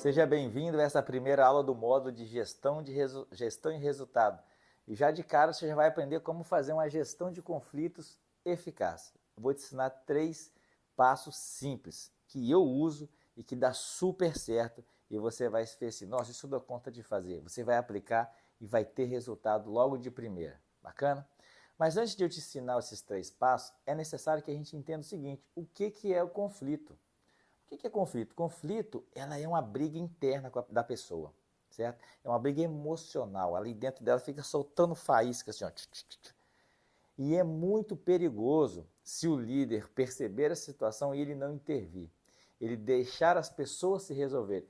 Seja bem-vindo a essa primeira aula do módulo de gestão e resultado. E já de cara você já vai aprender como fazer uma gestão de conflitos eficaz. Eu vou te ensinar 3 passos simples que eu uso e que dá super certo e você vai ver assim, nossa, isso eu dou conta de fazer. Você vai aplicar e vai ter resultado logo de primeira. Bacana? Mas antes de eu te ensinar esses 3 passos, é necessário que a gente entenda o seguinte, o que é o conflito? O que é conflito? Conflito, ela é uma briga interna da pessoa, certo? É uma briga emocional. Ali dentro dela fica soltando faísca, assim, ó. E é muito perigoso se o líder perceber a situação e ele não intervir. Ele deixar as pessoas se resolverem.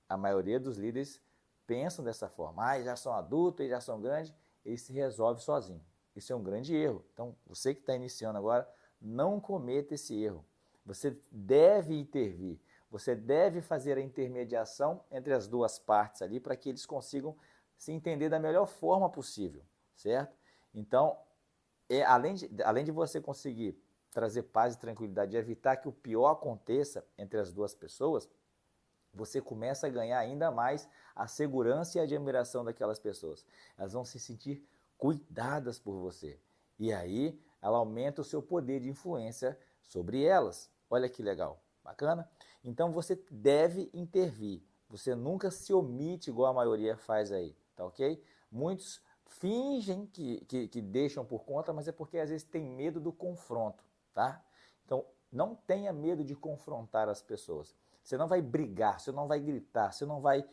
A maioria dos líderes pensam dessa forma. Ah, já são adultos, já são grandes, ele se resolve sozinho. Isso é um grande erro. Então, você que está iniciando agora, não cometa esse erro. Você deve intervir, você deve fazer a intermediação entre as duas partes ali para que eles consigam se entender da melhor forma possível, certo? Então, além de você conseguir trazer paz e tranquilidade e evitar que o pior aconteça entre as duas pessoas, você começa a ganhar ainda mais a segurança e a admiração daquelas pessoas. Elas vão se sentir cuidadas por você. E aí ela aumenta o seu poder de influência sobre elas. Olha que legal, bacana? Então você deve intervir. Você nunca se omite igual a maioria faz aí, tá ok? Muitos fingem que deixam por conta, mas é porque às vezes tem medo do confronto, tá? Então não tenha medo de confrontar as pessoas. Você não vai brigar, você não vai gritar, você não vai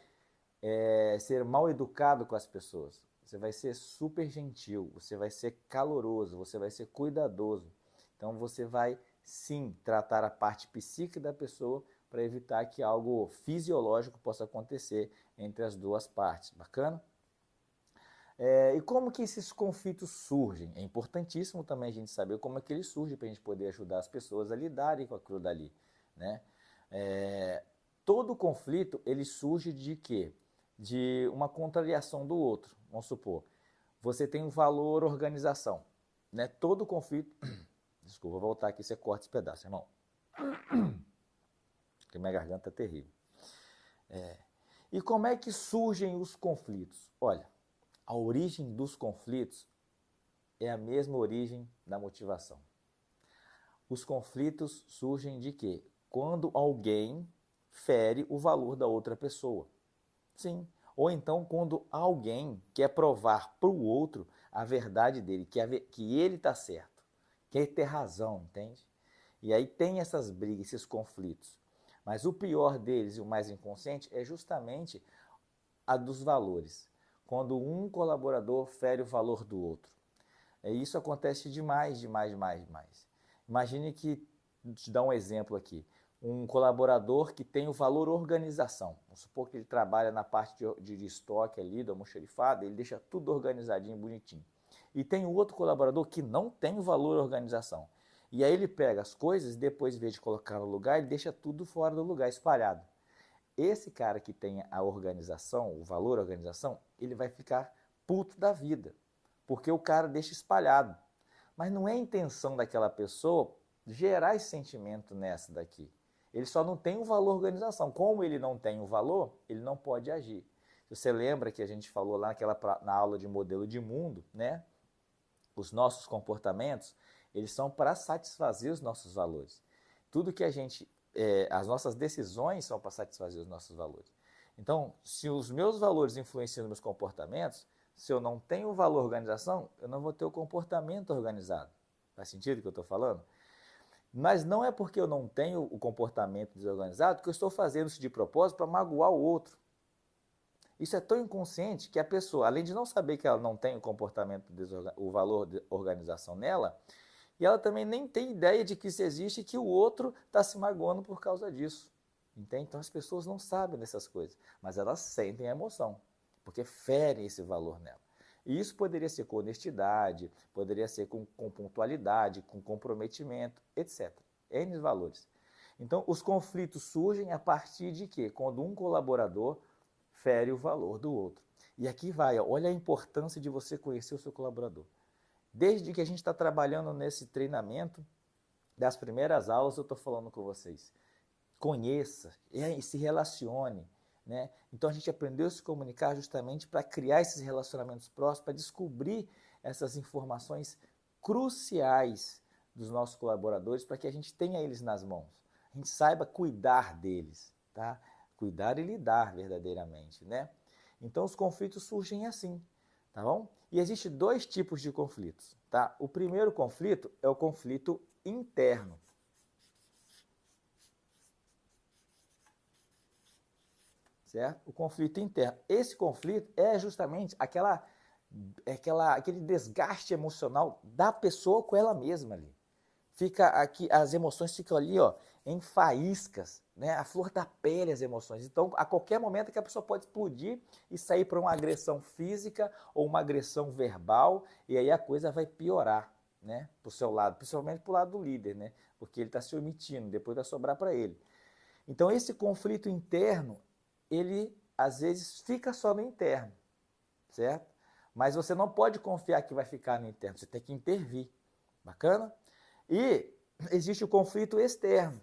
ser mal educado com as pessoas. Você vai ser super gentil, você vai ser caloroso, você vai ser cuidadoso. Então você vai sim tratar a parte psíquica da pessoa para evitar que algo fisiológico possa acontecer entre as duas partes. Bacana? E como que esses conflitos surgem? É importantíssimo também a gente saber como é que eles surgem para a gente poder ajudar as pessoas a lidarem com aquilo dali, né? Todo conflito ele surge de quê? De uma contrariação do outro. Vamos supor, você tem um valor organização, né? Todo conflito, desculpa, vou voltar aqui, você corta esse pedaço, irmão, porque minha garganta é terrível. E como é que surgem os conflitos? Olha, a origem dos conflitos é a mesma origem da motivação. Os conflitos surgem de quê? Quando alguém fere o valor da outra pessoa. Sim. Ou então quando alguém quer provar para o outro a verdade dele, que ele está certo, quer ter razão, entende? E aí tem essas brigas, esses conflitos. Mas o pior deles e o mais inconsciente é justamente a dos valores. Quando um colaborador fere o valor do outro. Isso acontece demais, demais, demais, demais. Imagine que, te dar um exemplo aqui, um colaborador que tem o valor organização. Vamos supor que ele trabalha na parte de estoque ali, do almoxarifado, ele deixa tudo organizadinho, bonitinho. E tem o outro colaborador que não tem o valor organização. E aí ele pega as coisas e depois, em vez de colocar no lugar, ele deixa tudo fora do lugar, espalhado. Esse cara que tem a organização, o valor organização, ele vai ficar puto da vida, porque o cara deixa espalhado. Mas não é a intenção daquela pessoa gerar esse sentimento nessa daqui. Ele só não tem o valor organização. Como ele não tem o valor, ele não pode agir. Se você lembra que a gente falou lá na aula de modelo de mundo, né? Os nossos comportamentos, eles são para satisfazer os nossos valores. Tudo que as nossas decisões são para satisfazer os nossos valores. Então, se os meus valores influenciam nos meus comportamentos, se eu não tenho valor organização, eu não vou ter o comportamento organizado. Faz sentido o que eu estou falando? Mas não é porque eu não tenho o comportamento desorganizado que eu estou fazendo isso de propósito para magoar o outro. Isso é tão inconsciente que a pessoa, além de não saber que ela não tem o comportamento, o valor de organização nela, e ela também nem tem ideia de que isso existe e que o outro está se magoando por causa disso. Entende? Então as pessoas não sabem dessas coisas, mas elas sentem a emoção, porque ferem esse valor nela. E isso poderia ser com honestidade, poderia ser com pontualidade, com comprometimento, etc. N valores. Então os conflitos surgem a partir de quê? Quando um colaborador fere o valor do outro. E aqui vai, olha a importância de você conhecer o seu colaborador. Desde que a gente está trabalhando nesse treinamento, das primeiras aulas eu estou falando com vocês. Conheça, se relacione, né? Então a gente aprendeu a se comunicar justamente para criar esses relacionamentos próximos, para descobrir essas informações cruciais dos nossos colaboradores, para que a gente tenha eles nas mãos, a gente saiba cuidar deles, tá? Cuidar e lidar verdadeiramente, né? Então os conflitos surgem assim, tá bom? E existem dois tipos de conflitos, tá? O primeiro conflito é o conflito interno. Certo? O conflito interno. Esse conflito é justamente aquele desgaste emocional da pessoa com ela mesma ali. Fica aqui, as emoções ficam ali, ó, em faíscas, né? A flor da pele as emoções. Então, a qualquer momento que a pessoa pode explodir e sair para uma agressão física ou uma agressão verbal, e aí a coisa vai piorar, né? Para o seu lado, principalmente para o lado do líder, né? Porque ele está se omitindo, depois vai sobrar para ele. Então, esse conflito interno, ele às vezes fica só no interno, certo? Mas você não pode confiar que vai ficar no interno, você tem que intervir. Bacana? E existe o conflito externo,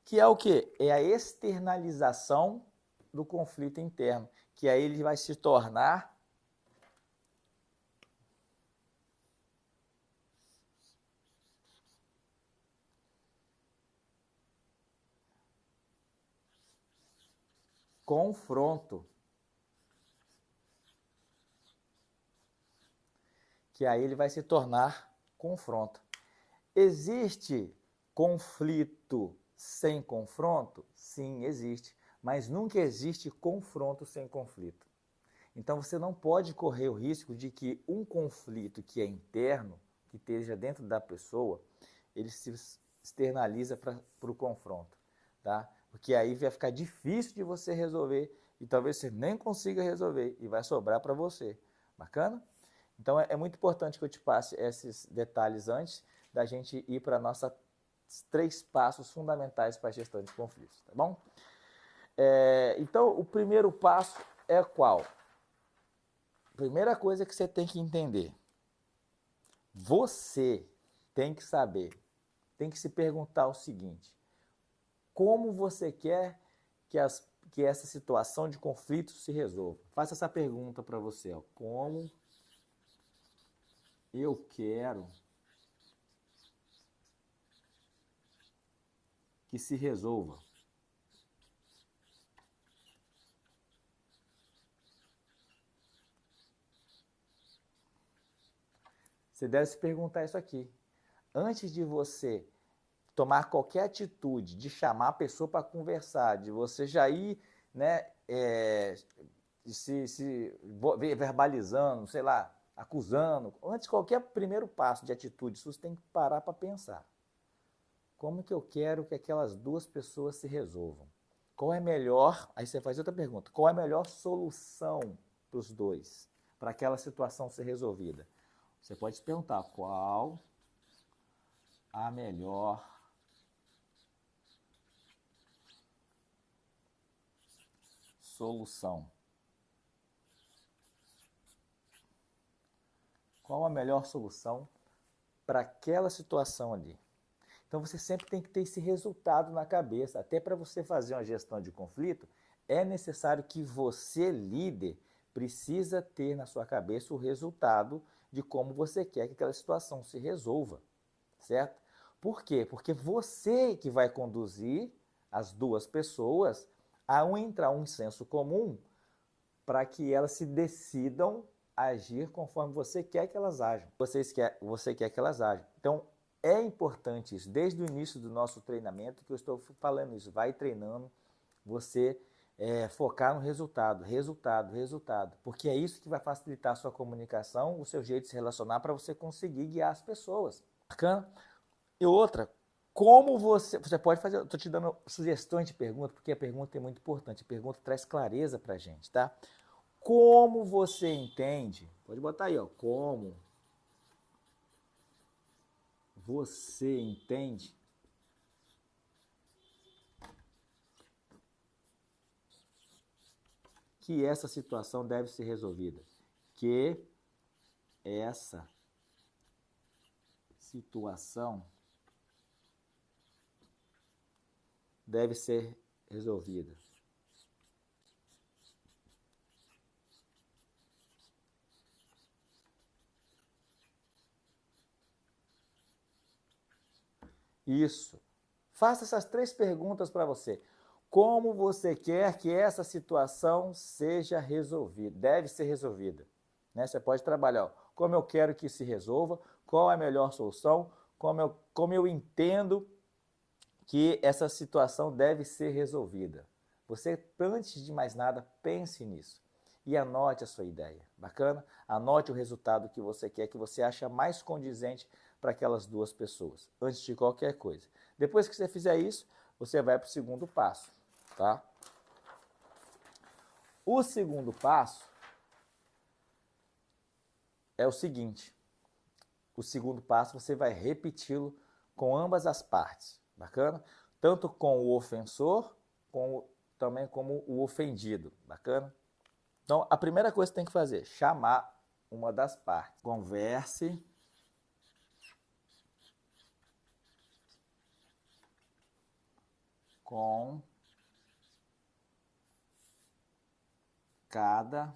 que é o quê? É a externalização do conflito interno, que aí ele vai se tornar confronto, que aí ele vai se tornar confronto. Existe conflito sem confronto? Sim, existe, mas nunca existe confronto sem conflito. Então você não pode correr o risco de que um conflito que é interno, que esteja dentro da pessoa, ele se externaliza para o confronto, tá? Porque aí vai ficar difícil de você resolver e talvez você nem consiga resolver e vai sobrar para você. Bacana? Então é muito importante que eu te passe esses detalhes antes da gente ir para nossos 3 passos fundamentais para a gestão de conflitos, tá bom? Então o primeiro passo é qual? Primeira coisa que você tem que entender, você tem que saber, tem que se perguntar o seguinte: como você quer que essa situação de conflito se resolva? Faça essa pergunta para você, ó, como eu quero que se resolva? Você deve se perguntar isso aqui. Antes de você tomar qualquer atitude, de chamar a pessoa para conversar, de você já ir, né, se verbalizando, sei lá, acusando, antes de qualquer primeiro passo de atitude, você tem que parar para pensar. Como que eu quero que aquelas duas pessoas se resolvam? Qual é melhor, aí você faz outra pergunta, qual é a melhor solução para os dois, para aquela situação ser resolvida? Você pode se perguntar, qual a melhor solução? Qual a melhor solução para aquela situação ali? Então você sempre tem que ter esse resultado na cabeça. Até para você fazer uma gestão de conflito, é necessário que você, líder, precisa ter na sua cabeça o resultado de como você quer que aquela situação se resolva, certo? Por quê? Porque você que vai conduzir as duas pessoas a entrar um senso comum para que elas se decidam agir conforme você quer que elas ajam. Você quer que elas ajam. Então, é importante isso. Desde o início do nosso treinamento que eu estou falando isso. Vai treinando você focar no resultado, resultado, resultado. Porque é isso que vai facilitar a sua comunicação, o seu jeito de se relacionar para você conseguir guiar as pessoas. Bacana? E outra, como você pode fazer, estou te dando sugestões de pergunta, porque a pergunta é muito importante. A pergunta traz clareza para a gente, tá? Como você entende, pode botar aí, ó, como você entende que essa situação deve ser resolvida? Que essa situação deve ser resolvida? Isso. Faça essas 3 perguntas para você. Como você quer que essa situação seja resolvida? Deve ser resolvida. Né? Você pode trabalhar. Como eu quero que se resolva? Qual é a melhor solução? Como eu entendo que essa situação deve ser resolvida? Você, antes de mais nada, pense nisso. E anote a sua ideia. Bacana? Anote o resultado que você quer, que você acha mais condizente para aquelas 2 pessoas, antes de qualquer coisa. Depois que você fizer isso, você vai para o segundo passo, tá? O segundo passo é o seguinte. O segundo passo você vai repeti-lo com ambas as partes, bacana? Tanto com o ofensor, também como o ofendido, bacana? Então, a primeira coisa que tem que fazer, chamar uma das partes. Converse com cada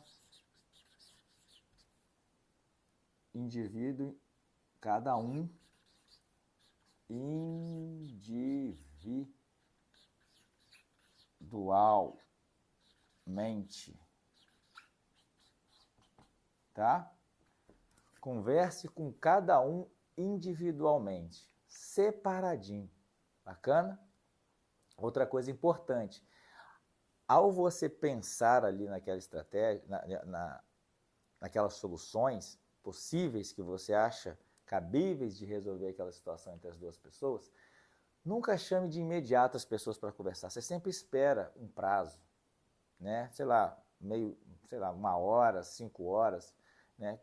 indivíduo, cada um individualmente, tá? Converse com cada um individualmente, separadinho, bacana? Outra coisa importante, ao você pensar ali naquela estratégia, naquelas soluções possíveis que você acha cabíveis de resolver aquela situação entre as 2 pessoas, nunca chame de imediato as pessoas para conversar. Você sempre espera um prazo, né? Sei lá, 1 hora, 5 horas, né?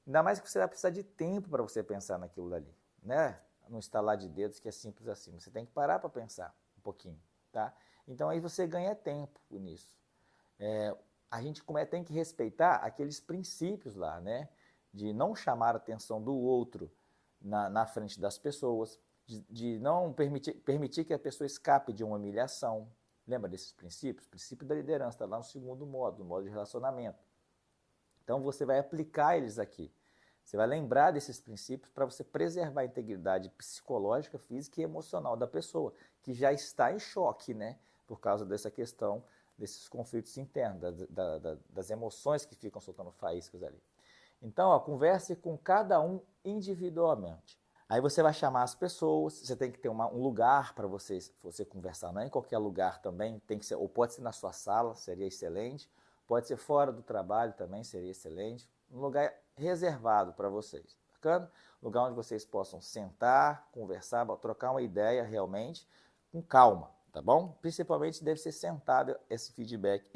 Ainda mais que você vai precisar de tempo para você pensar naquilo dali, né? Não estalar de dedos, que é simples assim. Você tem que parar para pensar um pouquinho, tá? Então aí você ganha tempo nisso. A gente tem que respeitar aqueles princípios lá, né? De não chamar a atenção do outro na frente das pessoas, de não permitir que a pessoa escape de uma humilhação. Lembra desses princípios? O princípio da liderança está lá no segundo modo, no modo de relacionamento. Então você vai aplicar eles aqui. Você vai lembrar desses princípios para você preservar a integridade psicológica, física e emocional da pessoa, que já está em choque, né? Por causa dessa questão, desses conflitos internos, das emoções que ficam soltando faíscas ali. Então, ó, converse com cada um individualmente. Aí você vai chamar as pessoas, você tem que ter um lugar para você conversar, não é em qualquer lugar também, tem que ser, ou pode ser na sua sala, seria excelente, pode ser fora do trabalho também, seria excelente, um lugar reservado para vocês, bacana? Lugar onde vocês possam sentar, conversar, trocar uma ideia realmente, com calma, tá bom? Principalmente deve ser sentado esse feedback,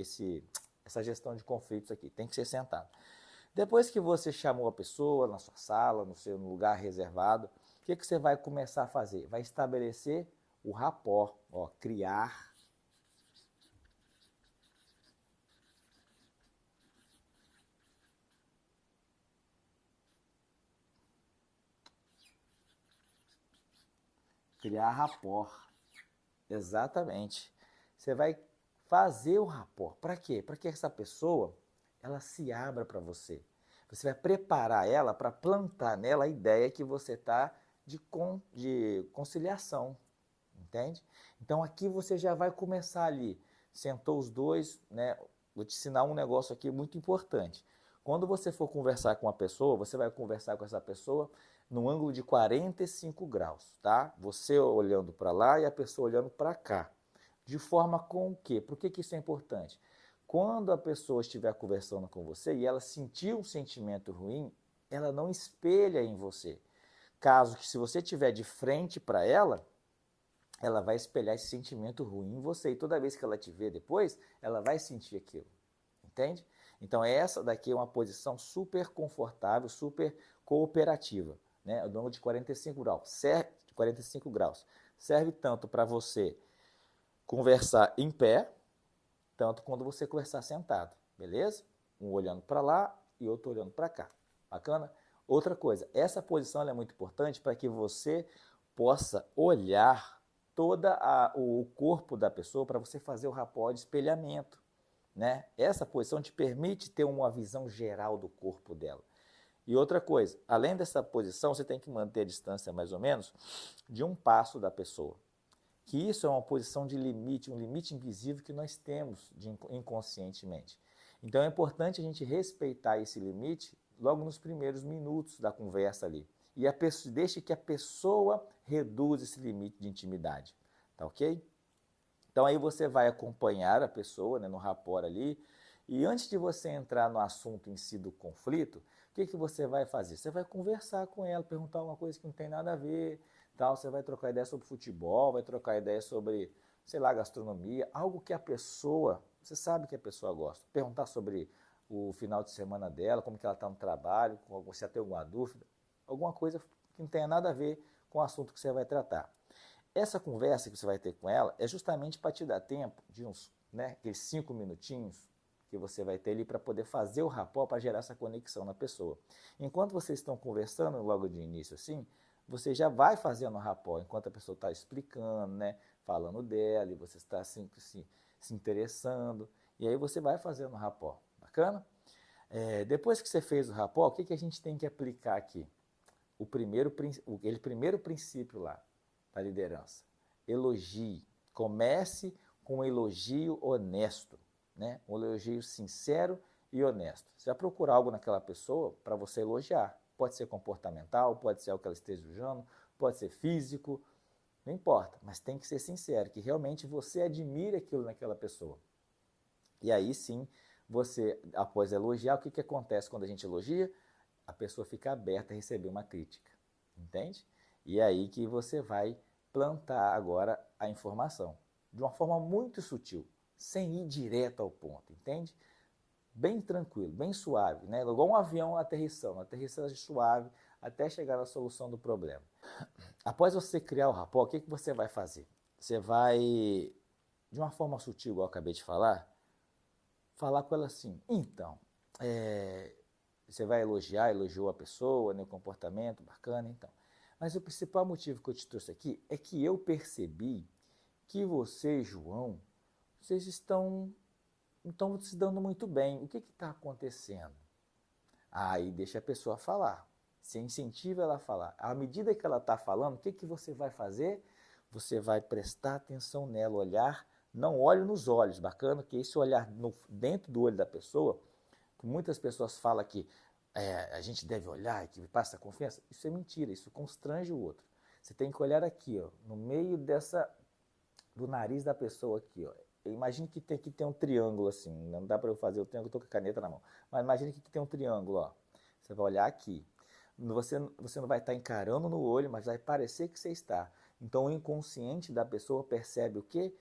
essa gestão de conflitos aqui, tem que ser sentado. Depois que você chamou a pessoa na sua sala, no seu lugar reservado, o que você vai começar a fazer? Vai estabelecer o rapport, ó, criar rapport. Exatamente. Você vai fazer o rapport. Para quê? Para que essa pessoa ela se abra para você. Você vai preparar ela para plantar nela a ideia que você está de conciliação, entende? Então aqui você já vai começar ali. Sentou os dois, né? Vou te ensinar um negócio aqui muito importante. Quando você for conversar com uma pessoa, você vai conversar com essa pessoa no ângulo de 45 graus, tá? Você olhando para lá e a pessoa olhando para cá. De forma com o quê? Por que isso é importante? Quando a pessoa estiver conversando com você e ela sentir um sentimento ruim, ela não espelha em você. Caso que se você estiver de frente para ela vai espelhar esse sentimento ruim em você. E toda vez que ela te ver depois, ela vai sentir aquilo. Entende? Então essa daqui é uma posição super confortável, super cooperativa. Né? O ângulo de 45 graus. Serve tanto para você conversar em pé, tanto quando você conversar sentado. Beleza? Um olhando para lá e outro olhando para cá. Bacana? Outra coisa, essa posição é muito importante para que você possa olhar todo o corpo da pessoa para você fazer o rapport de espelhamento, né? Essa posição te permite ter uma visão geral do corpo dela. E outra coisa, além dessa posição, você tem que manter a distância mais ou menos de 1 passo da pessoa. Que isso é uma posição de limite, um limite invisível que nós temos inconscientemente. Então é importante a gente respeitar esse limite logo nos primeiros minutos da conversa ali. E deixe que a pessoa reduza esse limite de intimidade, tá ok? Então aí você vai acompanhar a pessoa, né, no rapport ali, e antes de você entrar no assunto em si do conflito, o que você vai fazer? Você vai conversar com ela, perguntar uma coisa que não tem nada a ver, tal, você vai trocar ideia sobre futebol, vai trocar ideia sobre, sei lá, gastronomia, algo que a pessoa, você sabe que a pessoa gosta. Perguntar sobre o final de semana dela, como que ela está no trabalho, se ela tem alguma dúvida, alguma coisa que não tenha nada a ver com o assunto que você vai tratar. Essa conversa que você vai ter com ela é justamente para te dar tempo de aqueles 5 minutinhos que você vai ter ali para poder fazer o rapport, para gerar essa conexão na pessoa. Enquanto vocês estão conversando logo de início assim, você já vai fazendo o rapport, enquanto a pessoa está explicando, né, falando dela, e você está se interessando, e aí você vai fazendo o rapport. Bacana? Depois que você fez o rapport, o que a gente tem que aplicar aqui? Aquele primeiro princípio lá da liderança. Elogie. Comece com um elogio honesto, né? Um elogio sincero e honesto. Você vai procurar algo naquela pessoa para você elogiar. Pode ser comportamental, pode ser algo que ela esteja usando, pode ser físico, não importa, mas tem que ser sincero, que realmente você admira aquilo naquela pessoa. E aí sim, você, após elogiar, o que acontece quando a gente elogia? A pessoa fica aberta a receber uma crítica, entende? E é aí que você vai plantar agora a informação, de uma forma muito sutil, sem ir direto ao ponto, entende? Bem tranquilo, bem suave, né? Igual um avião aterrissando, aterrissagem suave até chegar na solução do problema. Após você criar o rapport, o que você vai fazer? Você vai, de uma forma sutil, igual eu acabei de falar com ela assim, então, você vai elogiou a pessoa, né, o comportamento, bacana, então. Mas o principal motivo que eu te trouxe aqui é que eu percebi que você, João, vocês estão se dando muito bem. O que está acontecendo? Aí deixa a pessoa falar. Você incentiva ela a falar. À medida que ela está falando, o que você vai fazer? Você vai prestar atenção nela, olhar, não olhe nos olhos, bacana, que esse olhar dentro do olho da pessoa, que muitas pessoas falam que a gente deve olhar, que passa confiança, isso é mentira, isso constrange o outro. Você tem que olhar aqui, ó, no meio do nariz da pessoa aqui, ó. Imagine que tem um triângulo assim, não dá para eu fazer o triângulo, eu tô com a caneta na mão, mas imagine que tem um triângulo, ó. Você vai olhar aqui. Você não vai estar encarando no olho, mas vai parecer que você está. Então o inconsciente da pessoa percebe o quê?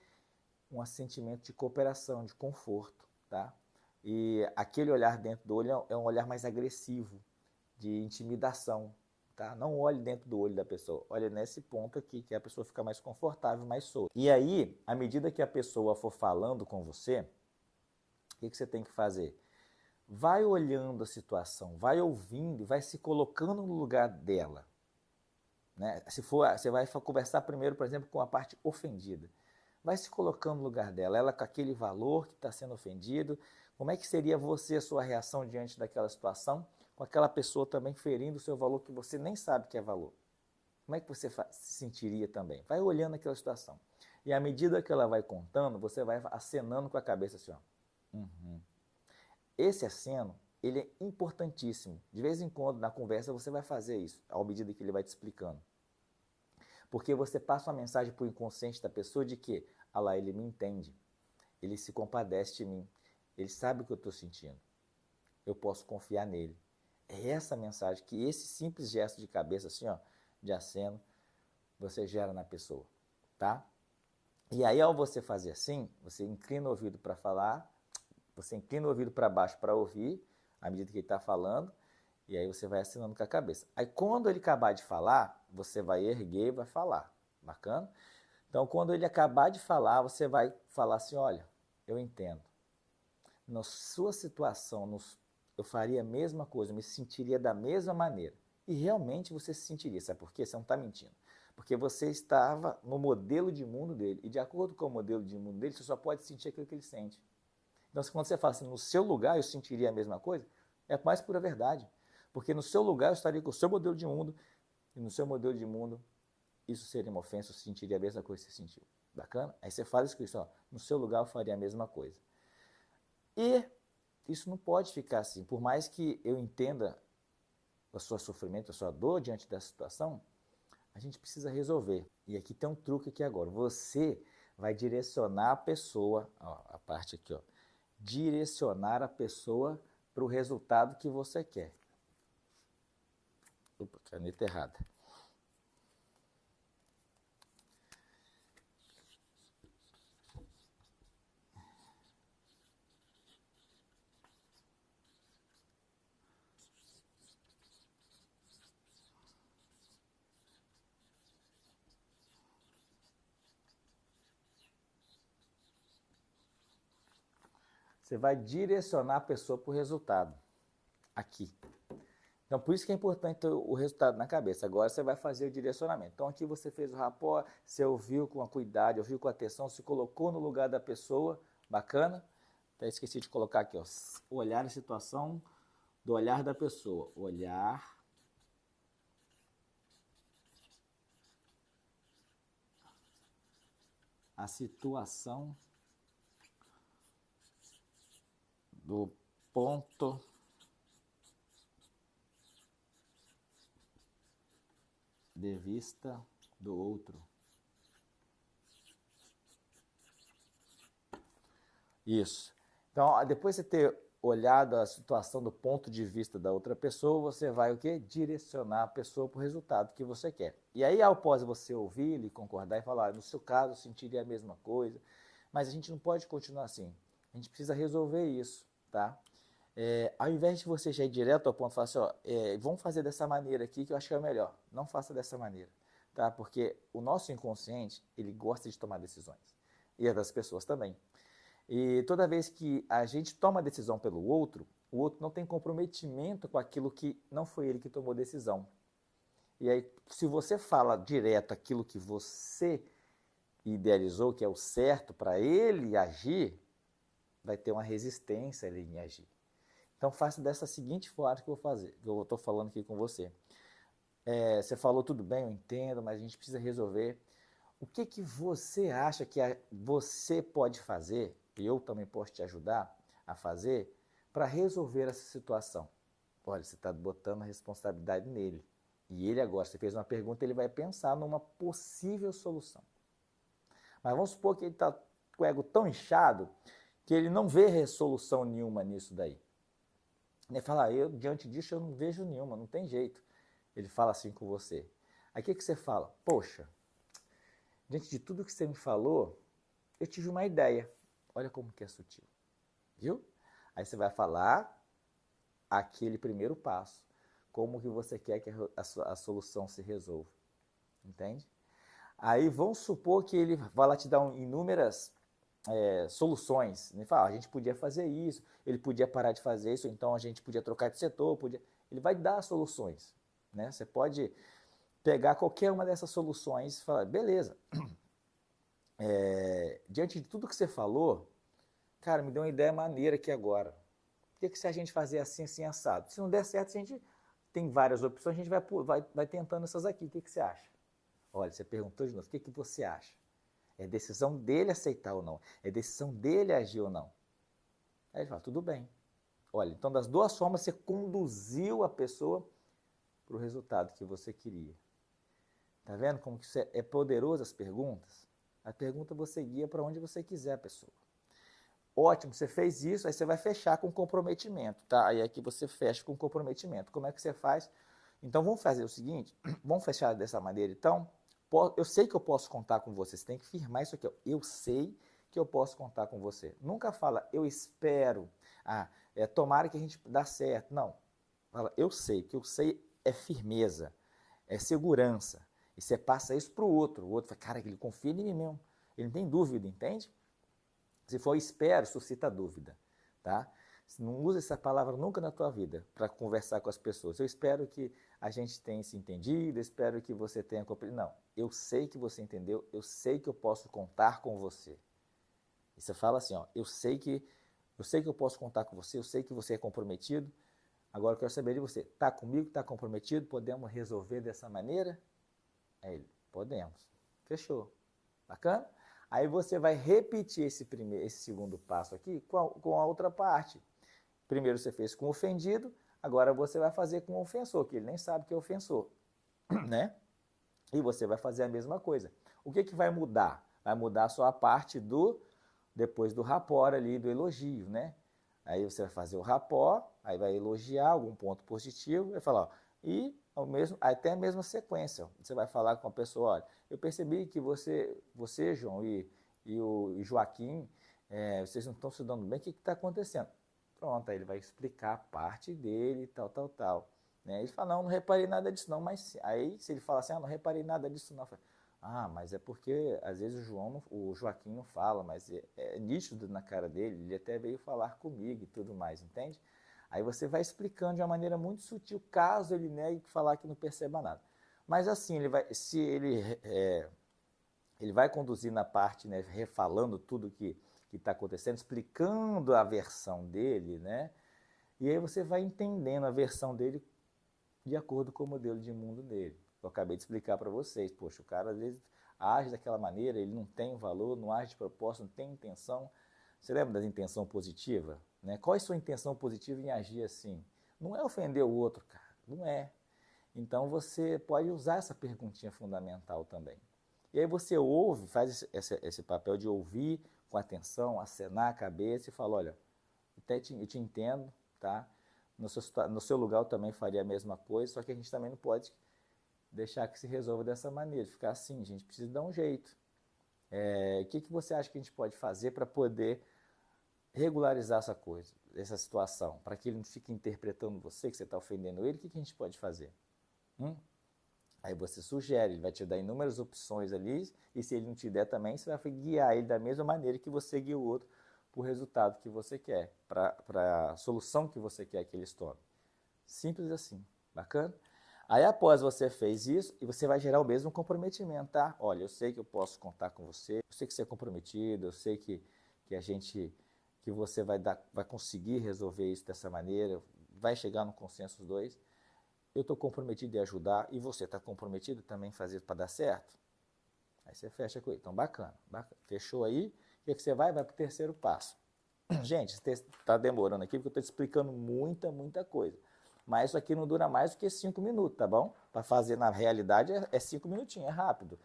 Um sentimento de cooperação, de conforto, tá? E aquele olhar dentro do olho é um olhar mais agressivo, de intimidação, tá? Não olhe dentro do olho da pessoa, olhe nesse ponto aqui, que a pessoa fica mais confortável, mais solta. E aí, à medida que a pessoa for falando com você, o que você tem que fazer? Vai olhando a situação, vai ouvindo, vai se colocando no lugar dela. Né? Você vai conversar primeiro, por exemplo, com a parte ofendida. Vai se colocando no lugar dela, ela com aquele valor que está sendo ofendido. Como é que seria você, a sua reação diante daquela situação, com aquela pessoa também ferindo o seu valor que você nem sabe que é valor? Como é que você se sentiria também? Vai olhando aquela situação. E à medida que ela vai contando, você vai acenando com a cabeça assim, ó. Uhum. Esse aceno, ele é importantíssimo. De vez em quando, na conversa, você vai fazer isso, à medida que ele vai te explicando. Porque você passa uma mensagem para o inconsciente da pessoa de que, ah lá, ele me entende, ele se compadece de mim, ele sabe o que eu estou sentindo, eu posso confiar nele. É essa mensagem que esse simples gesto de cabeça, assim, ó, de aceno, você gera na pessoa, tá? E aí, ao você fazer assim, você inclina o ouvido para falar, você inclina o ouvido para baixo para ouvir, à medida que ele está falando, e aí você vai assinando com a cabeça. Aí quando ele acabar de falar, você vai erguer e vai falar. Bacana? Então quando ele acabar de falar, você vai falar assim, olha, eu entendo. Na sua situação, eu faria a mesma coisa, eu me sentiria da mesma maneira. E realmente você se sentiria, sabe por quê? Você não está mentindo. Porque você estava no modelo de mundo dele. E de acordo com o modelo de mundo dele, você só pode sentir aquilo que ele sente. Então, quando você fala assim, no seu lugar eu sentiria a mesma coisa, é a mais pura verdade. Porque no seu lugar eu estaria com o seu modelo de mundo, e no seu modelo de mundo isso seria uma ofensa, eu sentiria a mesma coisa que você sentiu. Bacana? Aí você fala isso, ó, no seu lugar eu faria a mesma coisa. E isso não pode ficar assim. Por mais que eu entenda o seu sofrimento, a sua dor diante da situação, a gente precisa resolver. E aqui tem um truque aqui agora. Você vai direcionar a pessoa, ó, a parte aqui, ó, direcionar a pessoa para o resultado que você quer. Opa, caneta errada. Você vai direcionar a pessoa para o resultado. Aqui. Então, por isso que é importante ter o resultado na cabeça. Agora você vai fazer o direcionamento. Então, aqui você fez o rapport, você ouviu com a cuidado, ouviu com atenção, se colocou no lugar da pessoa. Bacana? Até esqueci de colocar aqui, ó. Olhar a situação do olhar da pessoa. Olhar a situação do ponto de vista do outro. Isso. Então, depois de você ter olhado a situação do ponto de vista da outra pessoa, você vai o quê? Direcionar a pessoa para o resultado que você quer. E aí, após você ouvir ele, concordar e falar, no seu caso, eu sentiria a mesma coisa, mas a gente não pode continuar assim. A gente precisa resolver isso, tá? Ao invés de você já ir direto ao ponto e falar assim, ó, vamos fazer dessa maneira aqui que eu acho que é o melhor. Não faça dessa maneira, tá? Porque o nosso inconsciente, ele gosta de tomar decisões. E as das pessoas também. E toda vez que a gente toma decisão pelo outro, o outro não tem comprometimento com aquilo que não foi ele que tomou decisão. E aí, se você fala direto aquilo que você idealizou, que é o certo para ele agir, vai ter uma resistência ele em agir. Então faça dessa seguinte forma que eu vou fazer, que eu estou falando aqui com você. Você falou tudo bem, eu entendo, mas a gente precisa resolver. O que que você acha que você pode fazer, e eu também posso te ajudar a fazer, para resolver essa situação? Olha, você está botando a responsabilidade nele. E ele agora, você fez uma pergunta, ele vai pensar numa possível solução. Mas vamos supor que ele está com o ego tão inchado que ele não vê resolução nenhuma nisso daí. Ele fala, eu diante disso eu não vejo nenhuma, não tem jeito. Ele fala assim com você. Aí o que você fala? Poxa, diante de tudo que você me falou, eu tive uma ideia. Olha como que é sutil. Viu? Aí você vai falar aquele primeiro passo. Como que você quer que a solução se resolva. Entende? Aí vamos supor que ele vai lá te dar inúmeras soluções. Ele fala, a gente podia fazer isso, ele podia parar de fazer isso, então a gente podia trocar de setor, podia... Ele vai dar soluções. Né? Você pode pegar qualquer uma dessas soluções e falar, beleza, diante de tudo que você falou, cara, me deu uma ideia maneira aqui agora. O que se a gente fazer assim, assim, assado? Se não der certo, a gente tem várias opções, a gente vai tentando essas aqui. O que você acha? Olha, você perguntou de novo, o que você acha? É decisão dele aceitar ou não. É decisão dele agir ou não. Aí ele fala, tudo bem. Olha, então das duas formas você conduziu a pessoa para o resultado que você queria. Tá vendo como que isso é poderoso as perguntas? A pergunta você guia para onde você quiser a pessoa. Ótimo, você fez isso, aí você vai fechar com comprometimento, tá? Aí aqui você fecha com comprometimento. Como é que você faz? Então vamos fazer o seguinte, vamos fechar dessa maneira então. Eu sei que eu posso contar com você, você tem que firmar isso aqui, ó. Eu sei que eu posso contar com você. Nunca fala, eu espero, tomara que a gente dá certo. Não, fala, eu sei, que eu sei é firmeza, é segurança. E você passa isso para o outro fala, cara, ele confia em mim mesmo, ele não tem dúvida, entende? Se for espero, suscita dúvida, tá? Não usa essa palavra nunca na tua vida para conversar com as pessoas. Eu espero que a gente tenha se entendido, espero que você tenha compreendido. Não, eu sei que você entendeu, eu sei que eu posso contar com você. E você fala assim, ó, eu sei que eu posso contar com você, eu sei que você é comprometido. Agora eu quero saber de você. Está comigo, está comprometido? Podemos resolver dessa maneira? Aí ele, podemos. Fechou. Bacana? Aí você vai repetir esse segundo passo aqui com a outra parte. Primeiro você fez com o ofendido, agora você vai fazer com o ofensor, que ele nem sabe que é ofensor, né? E você vai fazer a mesma coisa. O que vai mudar? Vai mudar só a parte depois do rapport ali, do elogio, né? Aí você vai fazer o rapport, aí vai elogiar algum ponto positivo, vai falar, ó, e até a mesma sequência. Você vai falar com a pessoa, olha, eu percebi que você João, e o Joaquim, vocês não estão se dando bem, o que está acontecendo? Pronto, aí ele vai explicar a parte dele, tal. Né? Ele fala, não reparei nada disso não, mas aí se ele fala assim, não reparei nada disso não, falo, mas é porque às vezes o Joaquim não fala, mas é nítido na cara dele, ele até veio falar comigo e tudo mais, entende? Aí você vai explicando de uma maneira muito sutil, caso ele negue falar que não perceba nada. Mas assim, ele vai conduzir na parte, né, refalando tudo que está acontecendo, explicando a versão dele, né? E aí você vai entendendo a versão dele de acordo com o modelo de mundo dele. Eu acabei de explicar para vocês. Poxa, o cara às vezes age daquela maneira, ele não tem valor, não age de propósito, não tem intenção. Você lembra da intenção positiva? Né? Qual é a sua intenção positiva em agir assim? Não é ofender o outro, cara. Não é. Então você pode usar essa perguntinha fundamental também. E aí você ouve, faz esse papel de ouvir com atenção, acenar a cabeça e fala, olha, eu te entendo, tá? No seu lugar eu também faria a mesma coisa, só que a gente também não pode deixar que se resolva dessa maneira, ficar assim, a gente precisa dar um jeito. O que você acha que a gente pode fazer para poder regularizar essa coisa, essa situação, para que ele não fique interpretando você, que você está ofendendo ele, o que a gente pode fazer? Aí você sugere, ele vai te dar inúmeras opções ali, e se ele não te der também, você vai guiar ele da mesma maneira que você guia o outro para o resultado que você quer, para a solução que você quer que eles tomem. Simples assim, bacana? Aí após você fez isso, e você vai gerar o mesmo comprometimento, tá? Olha, eu sei que eu posso contar com você, eu sei que você é comprometido, eu sei que você vai conseguir resolver isso dessa maneira, vai chegar no consenso os dois. Eu estou comprometido em ajudar, e você está comprometido também em fazer para dar certo? Aí você fecha com ele. Então, bacana. Fechou aí? O que você vai? Vai para o terceiro passo. Gente, está demorando aqui porque eu estou explicando muita coisa. Mas isso aqui não dura mais do que 5 minutos, tá bom? Para fazer na realidade é 5 minutinhos, é rápido.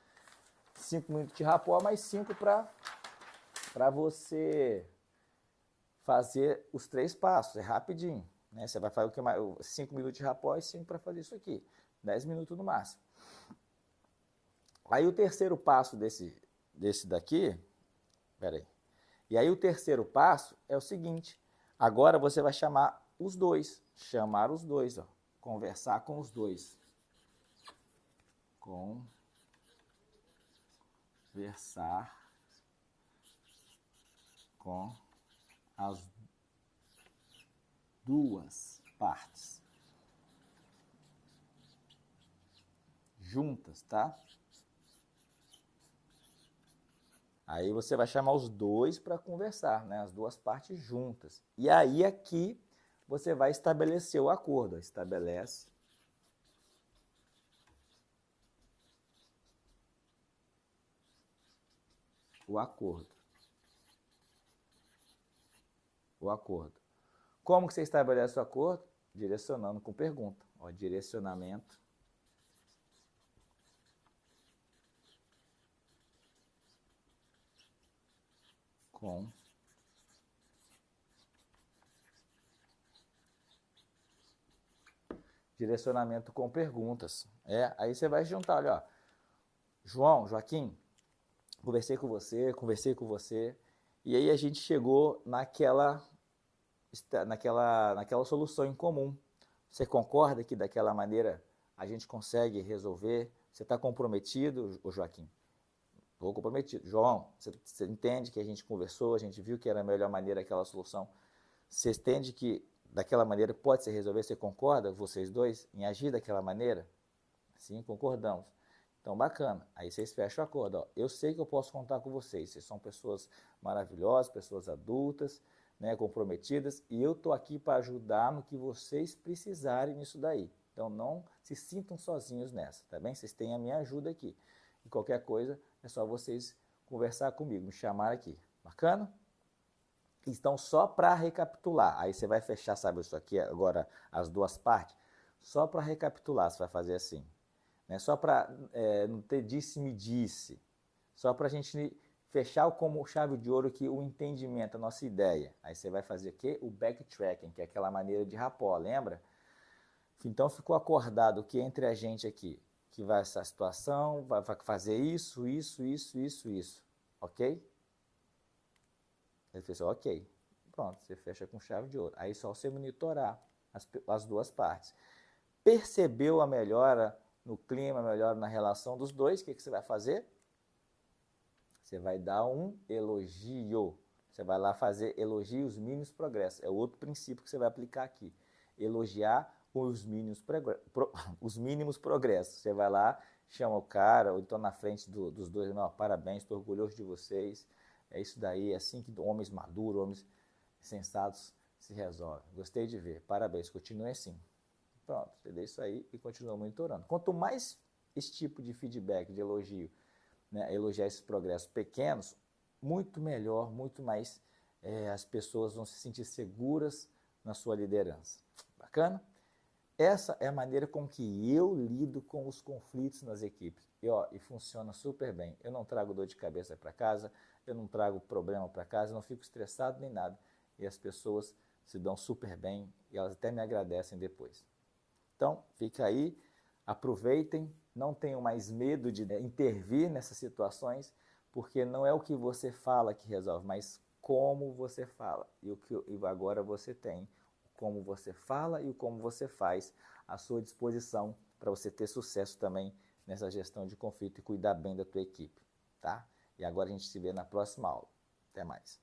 5 minutos de rapport, mais 5 para você fazer os 3 passos. É rapidinho. Né? Você vai fazer o que mais? 5 minutos de rapport e 5 para fazer isso aqui. 10 minutos no máximo. Aí o terceiro passo desse daqui, peraí. E aí o terceiro passo é o seguinte, agora você vai chamar os dois, ó, conversar com os dois. Conversar com as duas partes. Juntas, tá? Aí você vai chamar os dois para conversar, né? As duas partes juntas. E aí aqui você vai estabelecer o acordo. Estabelece o acordo. O acordo. Como que você estabelece o acordo? Direcionando com pergunta. Ó, direcionamento com perguntas. Aí você vai juntar, olha, ó, João, Joaquim, conversei com você, e aí a gente chegou naquela solução em comum. Você concorda que daquela maneira a gente consegue resolver? Você está comprometido, Joaquim? Estou comprometido. João, você entende que a gente conversou, a gente viu que era a melhor maneira aquela solução Você entende que daquela maneira pode se resolver? Você concorda, vocês dois, em agir daquela maneira? Sim, concordamos. Então, bacana. Aí vocês fecham o acordo. Ó. Eu sei que eu posso contar com vocês. Vocês são pessoas maravilhosas, pessoas adultas, né, comprometidas, e eu estou aqui para ajudar no que vocês precisarem nisso daí. Então, não se sintam sozinhos nessa, tá bem? Vocês têm a minha ajuda aqui. E qualquer coisa, é só vocês conversar comigo, me chamar aqui. Bacana? Então, só para recapitular, aí você vai fechar, sabe, isso aqui agora, as duas partes, só para recapitular, você vai fazer assim, né? Só para não ter disse-me-disse, só para a gente fechar como chave de ouro aqui o entendimento, a nossa ideia. Aí você vai fazer o quê? O backtracking, que é aquela maneira de rapó, lembra? Então, ficou acordado que entre a gente aqui, que vai essa situação, vai fazer isso, ok? Ele fez, ok, pronto, você fecha com chave de ouro. Aí só você monitorar as duas partes. Percebeu a melhora no clima, a melhora na relação dos dois, o que você vai fazer? Você vai dar um elogio. Você vai lá fazer elogios mínimos progressos. É outro princípio que você vai aplicar aqui. Elogiar os mínimos progressos. Você vai lá, chama o cara, ou então na frente dos dois, não, parabéns, estou orgulhoso de vocês. É isso daí, é assim que homens maduros, homens sensatos se resolvem. Gostei de ver, parabéns, continue assim. Pronto, você dê isso aí e continua monitorando. Quanto mais esse tipo de feedback, de elogio, né, elogiar esses progressos pequenos, muito melhor, muito mais as pessoas vão se sentir seguras na sua liderança. Bacana? Essa é a maneira com que eu lido com os conflitos nas equipes. E funciona super bem. Eu não trago dor de cabeça para casa, eu não trago problema para casa, eu não fico estressado nem nada. E as pessoas se dão super bem e elas até me agradecem depois. Então, fica aí, aproveitem, não tenham mais medo de intervir nessas situações, porque não é o que você fala que resolve, mas como você fala. E agora você tem como você fala e o como você faz à sua disposição para você ter sucesso também nessa gestão de conflito e cuidar bem da tua equipe, tá? E agora a gente se vê na próxima aula. Até mais.